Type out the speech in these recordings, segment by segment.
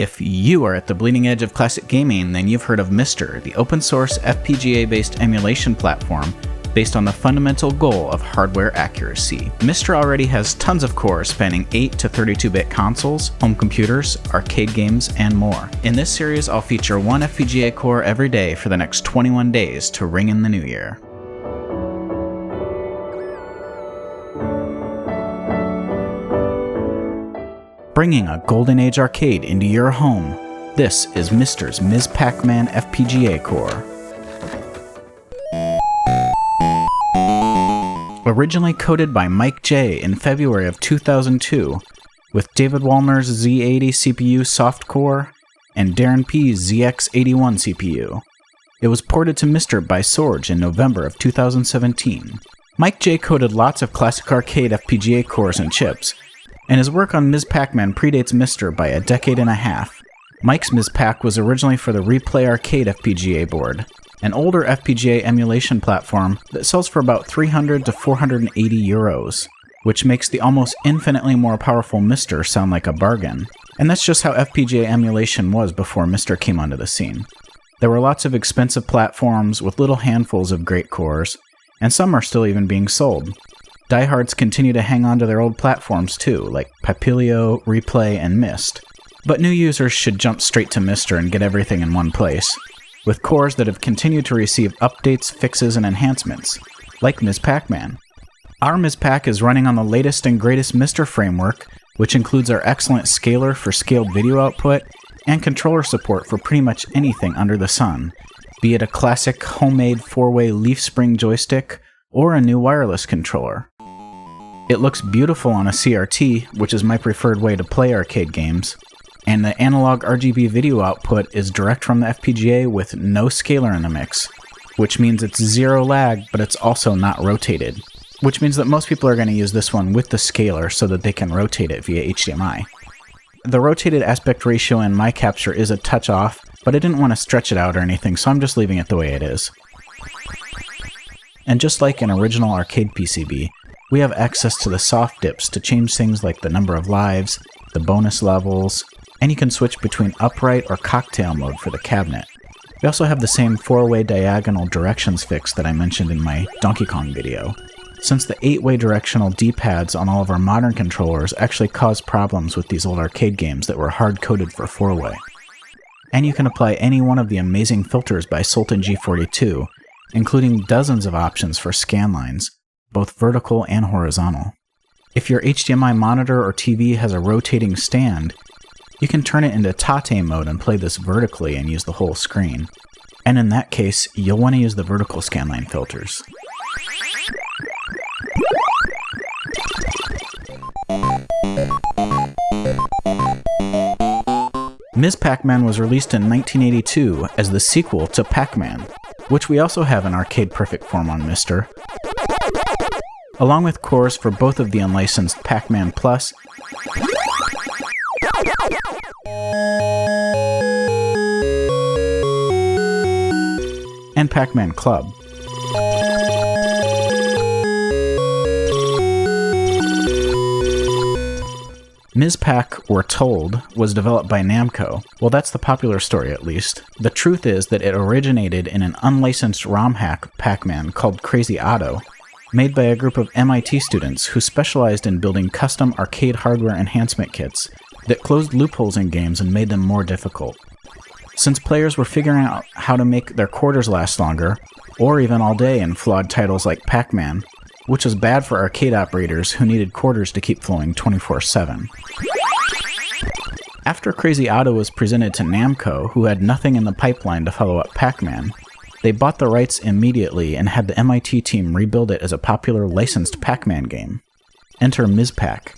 If you are at the bleeding edge of classic gaming, then you've heard of MiSTer, the open-source FPGA-based emulation platform based on the fundamental goal of hardware accuracy. MiSTer already has tons of cores spanning 8 to 32-bit consoles, home computers, arcade games, and more. In this series, I'll feature one FPGA core every day for the next 21 days to ring in the new year. Bringing a golden age arcade into your home, this is MiSTer's Ms. Pac-Man FPGA core. Originally coded by Mike J. in February of 2002, with David Wallner's Z80 CPU soft core and Darren P's ZX81 CPU. It was ported to MiSTer by Sorge in November of 2017. Mike J. coded lots of classic arcade FPGA cores and chips, and his work on Ms. Pac-Man predates MiSTer by a decade and a half. Mike's Ms. Pac was originally for the Replay Arcade FPGA board, an older FPGA emulation platform that sells for about 300 to 480 euros, which makes the almost infinitely more powerful MiSTer sound like a bargain. And that's just how FPGA emulation was before MiSTer came onto the scene. There were lots of expensive platforms with little handfuls of great cores, and some are still even being sold. Diehards continue to hang on to their old platforms too, like Papilio, Replay, and Myst. But new users should jump straight to MiSTer and get everything in one place, with cores that have continued to receive updates, fixes, and enhancements, like Ms. Pac-Man. Our Ms. Pac is running on the latest and greatest MiSTer framework, which includes our excellent scaler for scaled video output and controller support for pretty much anything under the sun, be it a classic homemade 4-way leaf spring joystick or a new wireless controller. It looks beautiful on a CRT, which is my preferred way to play arcade games, and the analog RGB video output is direct from the FPGA with no scaler in the mix, which means it's zero lag, but it's also not rotated, which means that most people are going to use this one with the scaler so that they can rotate it via HDMI. The rotated aspect ratio in my capture is a touch off, but I didn't want to stretch it out or anything, so I'm just leaving it the way it is. And just like an original arcade PCB, we have access to the soft dips to change things like the number of lives, the bonus levels, and you can switch between upright or cocktail mode for the cabinet. We also have the same 4-way diagonal directions fix that I mentioned in my Donkey Kong video, since the 8-way directional D-pads on all of our modern controllers actually cause problems with these old arcade games that were hard-coded for 4-way. And you can apply any one of the amazing filters by Sultan G42, including dozens of options for scan lines, both vertical and horizontal. If your HDMI monitor or TV has a rotating stand, you can turn it into Tate mode and play this vertically and use the whole screen. And in that case, you'll want to use the vertical scanline filters. Ms. Pac-Man was released in 1982 as the sequel to Pac-Man, which we also have in arcade perfect form on MiSTer, along with cores for both of the unlicensed Pac-Man Plus and Pac-Man Club. Ms. Pac, we're told, was developed by Namco. Well, that's the popular story at least. The truth is that it originated in an unlicensed ROM hack Pac-Man called Crazy Otto, made by a group of MIT students who specialized in building custom arcade hardware enhancement kits that closed loopholes in games and made them more difficult. Since players were figuring out how to make their quarters last longer, or even all day in flawed titles like Pac-Man, which was bad for arcade operators who needed quarters to keep flowing 24/7. After Crazy Otto was presented to Namco, who had nothing in the pipeline to follow up Pac-Man, they bought the rights immediately and had the MIT team rebuild it as a popular licensed Pac-Man game. Enter Ms. Pac.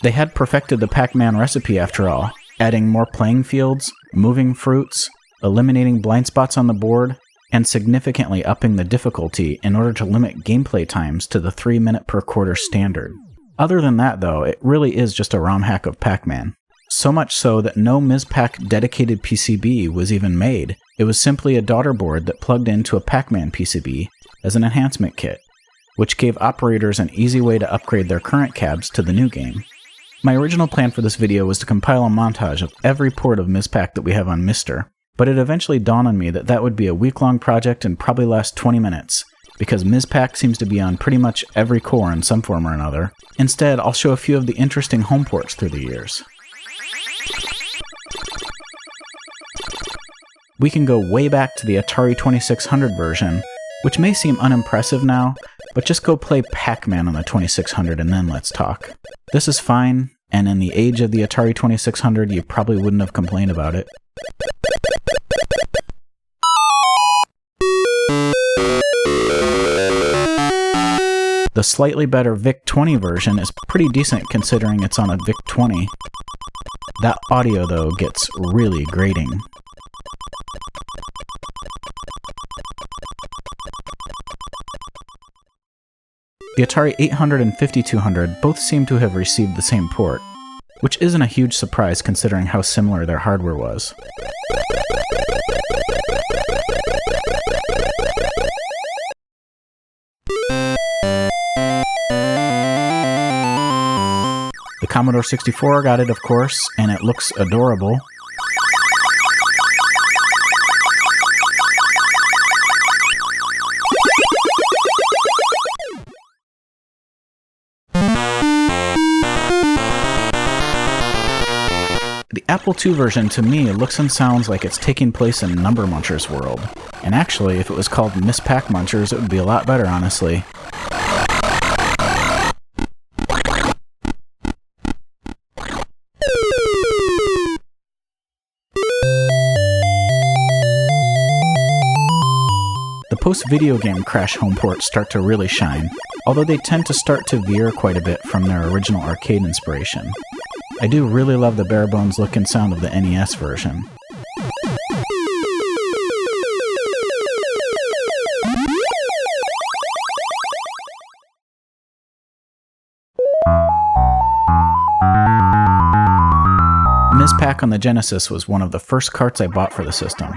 They had perfected the Pac-Man recipe after all, adding more playing fields, moving fruits, eliminating blind spots on the board, and significantly upping the difficulty in order to limit gameplay times to the 3-minute per quarter standard. Other than that though, it really is just a ROM hack of Pac-Man. So much so that no Ms. Pac dedicated PCB was even made. It was simply a daughter board that plugged into a Pac-Man PCB as an enhancement kit, which gave operators an easy way to upgrade their current cabs to the new game. My original plan for this video was to compile a montage of every port of MISPAC that we have on MiSTer, but it eventually dawned on me that that would be a week-long project and probably last 20 minutes, because MISPAC seems to be on pretty much every core in some form or another. Instead, I'll show a few of the interesting home ports through the years. We can go way back to the Atari 2600 version, which may seem unimpressive now, but just go play Pac-Man on the 2600 and then let's talk. This is fine, and in the age of the Atari 2600, you probably wouldn't have complained about it. The slightly better VIC-20 version is pretty decent considering it's on a VIC-20. That audio, though, gets really grating. The Atari 800 and 5200 both seem to have received the same port, which isn't a huge surprise considering how similar their hardware was. The Commodore 64 got it, of course, and it looks adorable. The Apple II version, to me, looks and sounds like it's taking place in Number Muncher's world. And actually, if it was called MISPAC Munchers, it would be a lot better, honestly. The post-video game Crash home ports start to really shine, although they tend to start to veer quite a bit from their original arcade inspiration. I do really love the bare-bones look and sound of the NES version. MISPAC on the Genesis was one of the first carts I bought for the system.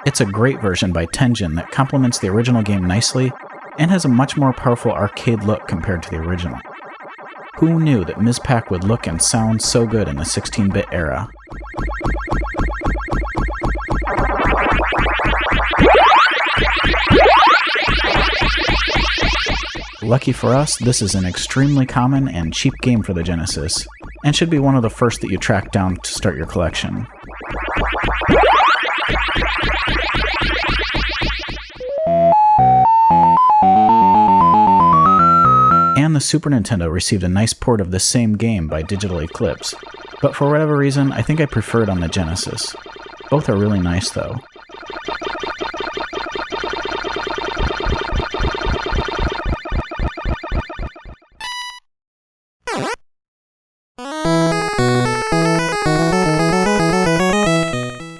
It's a great version by Tenjin that complements the original game nicely and has a much more powerful arcade look compared to the original. Who knew that MISPAC would look and sound so good in the 16-bit era? Lucky for us, this is an extremely common and cheap game for the Genesis, and should be one of the first that you track down to start your collection. And the Super Nintendo received a nice port of this same game by Digital Eclipse, but for whatever reason, I think I prefer it on the Genesis. Both are really nice, though.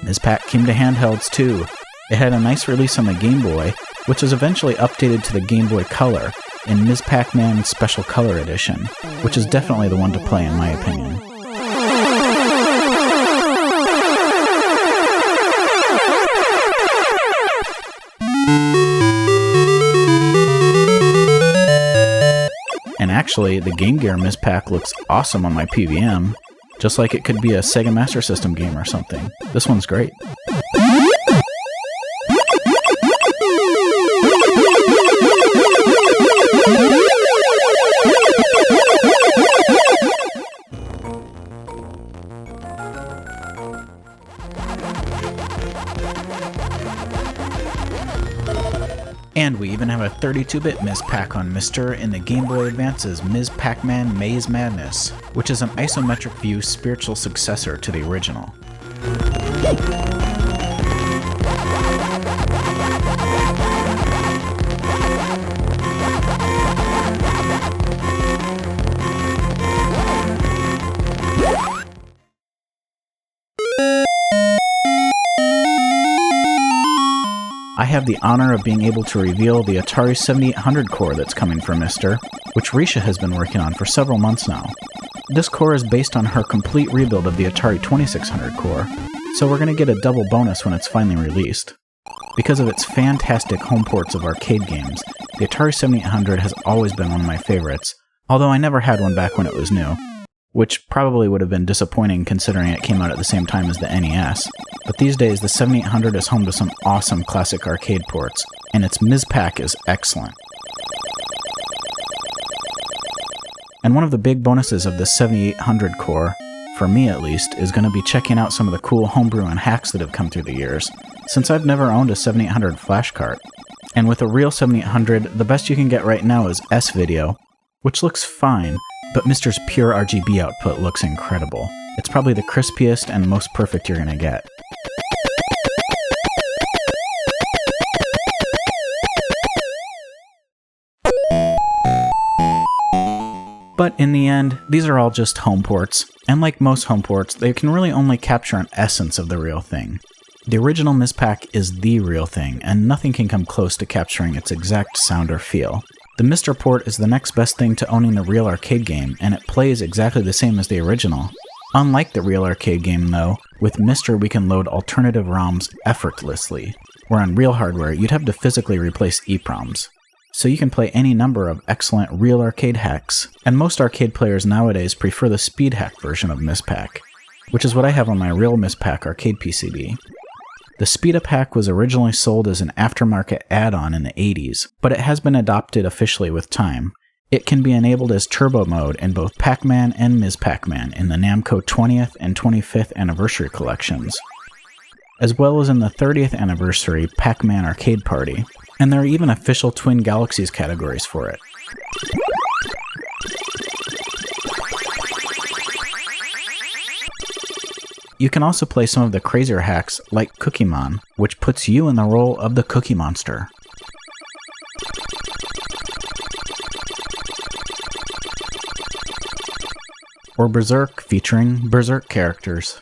MISPAC came to handhelds too. It had a nice release on the Game Boy, which was eventually updated to the Game Boy Color in Ms. Pac-Man Special Color Edition, which is definitely the one to play in my opinion. And actually, the Game Gear MISPAC looks awesome on my PVM, just like it could be a Sega Master System game or something. This one's great. And we even have a 32-bit MISPAC on MiSTer in the Game Boy Advance's Ms. Pac-Man Maze Madness, which is an isometric view spiritual successor to the original. I have the honor of being able to reveal the Atari 7800 core that's coming for MiSTer, which Risha has been working on for several months now. This core is based on her complete rebuild of the Atari 2600 core, so we're going to get a double bonus when it's finally released. Because of its fantastic home ports of arcade games, the Atari 7800 has always been one of my favorites, although I never had one back when it was new. which probably would have been disappointing considering it came out at the same time as the NES. But these days, the 7800 is home to some awesome classic arcade ports, and its MISPAC is excellent. And one of the big bonuses of the 7800 core, for me at least, is going to be checking out some of the cool homebrew and hacks that have come through the years, since I've never owned a 7800 flash cart. And with a real 7800, the best you can get right now is S-Video, which looks fine, but MiSTer's pure RGB output looks incredible. It's probably the crispiest and most perfect you're going to get. But in the end, these are all just home ports, and like most home ports, they can really only capture an essence of the real thing. The original MISPAC is the real thing, and nothing can come close to capturing its exact sound or feel. The MiSTer port is the next best thing to owning the real arcade game, and it plays exactly the same as the original. Unlike the real arcade game though, with MiSTer we can load alternative ROMs effortlessly, where on real hardware you'd have to physically replace EEPROMs. So you can play any number of excellent real arcade hacks, and most arcade players nowadays prefer the speed hack version of MISPAC, which is what I have on my real MISPAC arcade PCB. The Speed Up hack was originally sold as an aftermarket add-on in the 80s, but it has been adopted officially with time. It can be enabled as turbo mode in both Pac-Man and Ms. Pac-Man in the Namco 20th and 25th anniversary collections, as well as in the 30th anniversary Pac-Man Arcade Party, and there are even official Twin Galaxies categories for it. You can also play some of the crazier hacks like Cookie-Mon, which puts you in the role of the Cookie Monster. Or Berserk, featuring Berserk characters.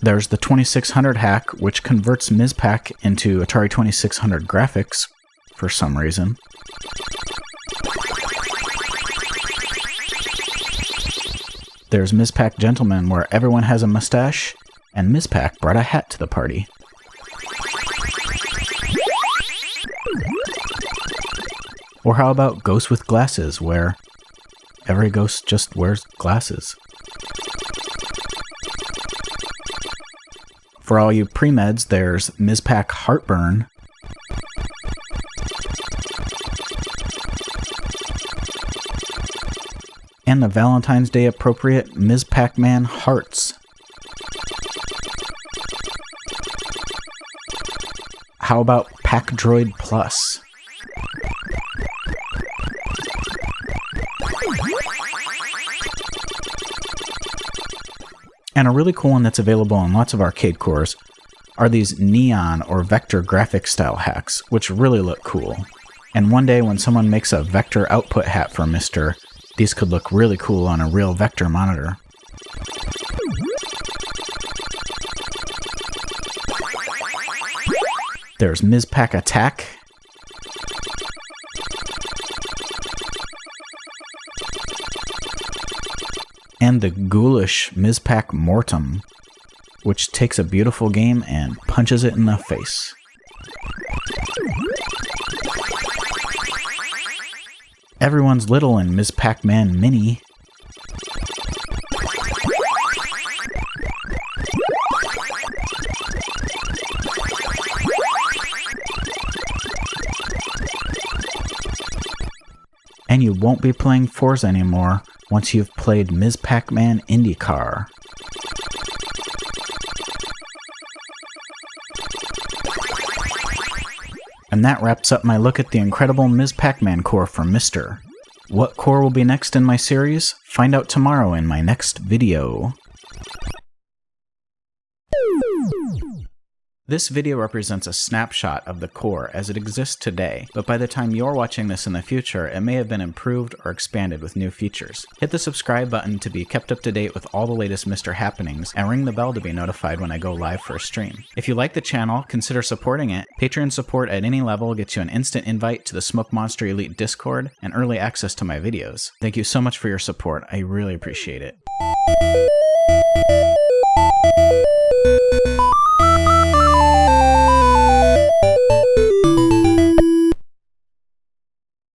There's the 2600 hack, which converts MISPAC into Atari 2600 graphics, for some reason. There's MISPAC Gentleman, where everyone has a mustache, and MISPAC brought a hat to the party. Or how about Ghost with Glasses, where every ghost just wears glasses. For all you pre-meds, there's MISPAC Heartburn, and the Valentine's Day appropriate Ms. Pac-Man Hearts. How about Pac-Droid Plus? And a really cool one that's available on lots of arcade cores are these neon or vector graphic style hacks, which really look cool. And one day when someone makes a vector output hat for MiSTer, these could look really cool on a real vector monitor. There's MISPAC Attack, and the ghoulish MISPAC Mortem, which takes a beautiful game and punches it in the face. Everyone's little in Ms. Pac-Man Mini. And you won't be playing Forza anymore once you've played Ms. Pac-Man IndyCar. And that wraps up my look at the incredible Ms. Pac-Man core from MiSTer. What core will be next in my series? Find out tomorrow in my next video. This video represents a snapshot of the core as it exists today, but by the time you're watching this in the future, it may have been improved or expanded with new features. Hit the subscribe button to be kept up to date with all the latest MiSTer happenings, and ring the bell to be notified when I go live for a stream. If you like the channel, consider supporting it. Patreon support at any level gets you an instant invite to the SmokeMonster Elite Discord and early access to my videos. Thank you so much for your support, I really appreciate it.